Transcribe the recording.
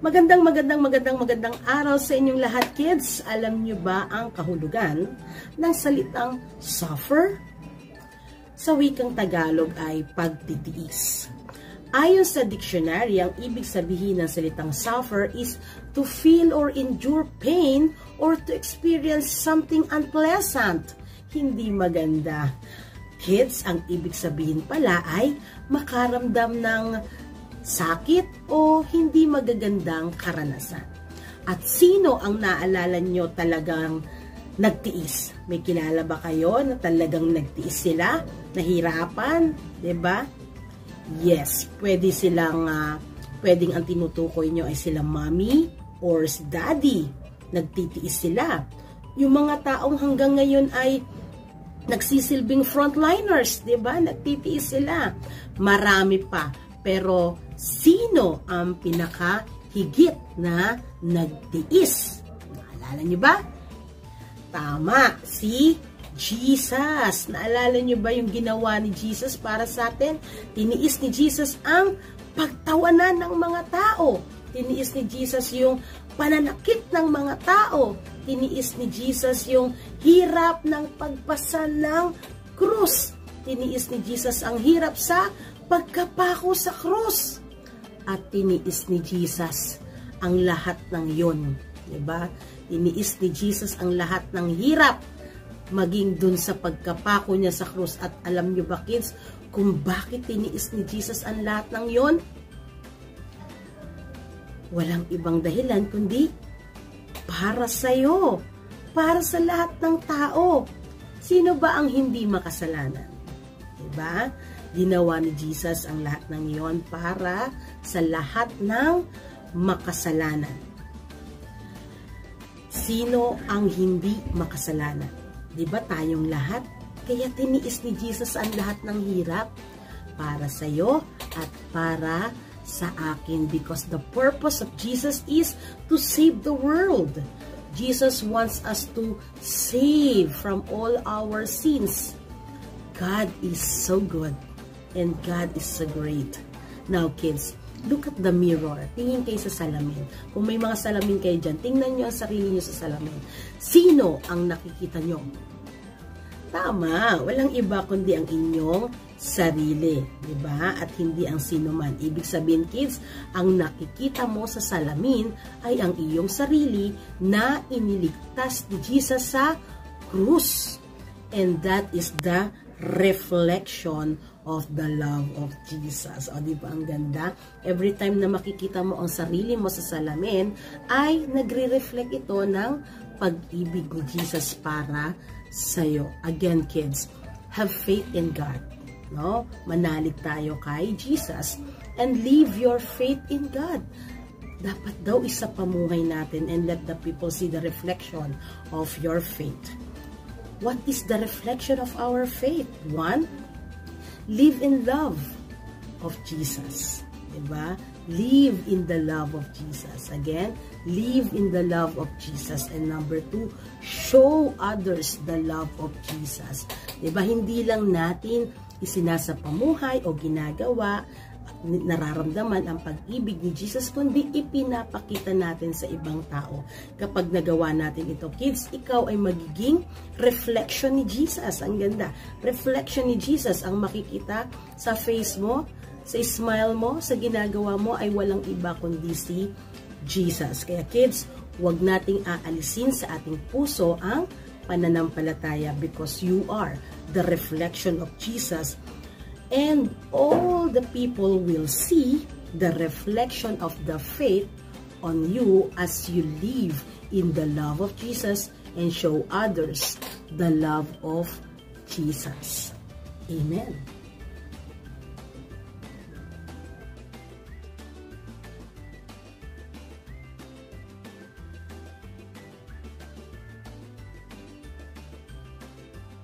Magandang araw sa inyong lahat, kids. Alam niyo ba ang kahulugan ng salitang suffer? Sa wikang Tagalog ay pagtitiis. Ayon sa dictionary, ang ibig sabihin ng salitang suffer is to feel or endure pain or to experience something unpleasant, hindi maganda. Kids, ang ibig sabihin pala ay makaramdam ng sakit o hindi magagandang karanasan. At sino ang naalala nyo talagang nagtiis? May kilala ba kayo na talagang nagtiis sila? Nahirapan? Diba? Yes, pwedeng ang tinutukoy nyo ay sila mommy or si daddy. Nagtitiis sila. Yung mga taong hanggang ngayon ay nagsisilbing frontliners, diba? Nagtitiis sila. Marami pa. Pero sino ang pinakahigit na nagtiis? Naalala niyo ba? Tama, si Jesus. Naalala niyo ba yung ginawa ni Jesus para sa atin? Tiniis ni Jesus ang pagtawanan ng mga tao. Tiniis ni Jesus yung pananakit ng mga tao. Tiniis ni Jesus yung hirap ng pagpasa ng krus. Tiniis ni Jesus ang hirap sa pagkapako sa krus. At tiniis ni Jesus ang lahat ng yun. Diba? Tiniis ni Jesus ang lahat ng hirap maging dun sa pagkapako niya sa krus. At alam niyo ba, kids, kung bakit tiniis ni Jesus ang lahat ng yun? Walang ibang dahilan kundi para sa'yo. Para sa lahat ng tao. Sino ba ang hindi makasalanan? Diba? Ginawa ni Jesus ang lahat ng iyon para sa lahat ng makasalanan. Sino ang hindi makasalanan? Diba tayong lahat? Kaya tiniis ni Jesus ang lahat ng hirap para sa iyo at para sa akin, because the purpose of Jesus is to save the world. Jesus wants us to save from all our sins. God is so good. And God is so great. Now, kids, look at the mirror. Tingin kayo sa salamin. Kung may mga salamin kayo dyan, tingnan nyo ang sarili nyo sa salamin. Sino ang nakikita nyo? Tama, walang iba kundi ang inyong sarili. Diba? At hindi ang sino man. Ibig sabihin, kids, ang nakikita mo sa salamin ay ang iyong sarili na iniligtas ni Jesus sa krus. And that is the reflection of the love of Jesus. O, di ba ang ganda? Every time na makikita mo ang sarili mo sa salamin, ay nagre-reflect ito ng pag-ibig ni Jesus para sa'yo. Again, kids, have faith in God. No? Manalig tayo kay Jesus and live your faith in God. Dapat daw isa pamuhay natin and let the people see the reflection of your faith. What is the reflection of our faith? 1, live in love of Jesus. Diba? Live in the love of Jesus. Again, live in the love of Jesus. And number 2, show others the love of Jesus. Diba? Hindi lang natin isinasapamuhay o ginagawa, nararamdaman ang pag-ibig ni Jesus, kundi ipinapakita natin sa ibang tao. Kapag nagawa natin ito, kids, ikaw ay magiging reflection ni Jesus. Ang ganda. Reflection ni Jesus ang makikita sa face mo, sa smile mo, sa ginagawa mo ay walang iba kundi si Jesus. Kaya kids, huwag nating aalisin sa ating puso ang pananampalataya, because you are the reflection of Jesus. And all the people will see the reflection of the faith on you as you live in the love of Jesus and show others the love of Jesus. Amen.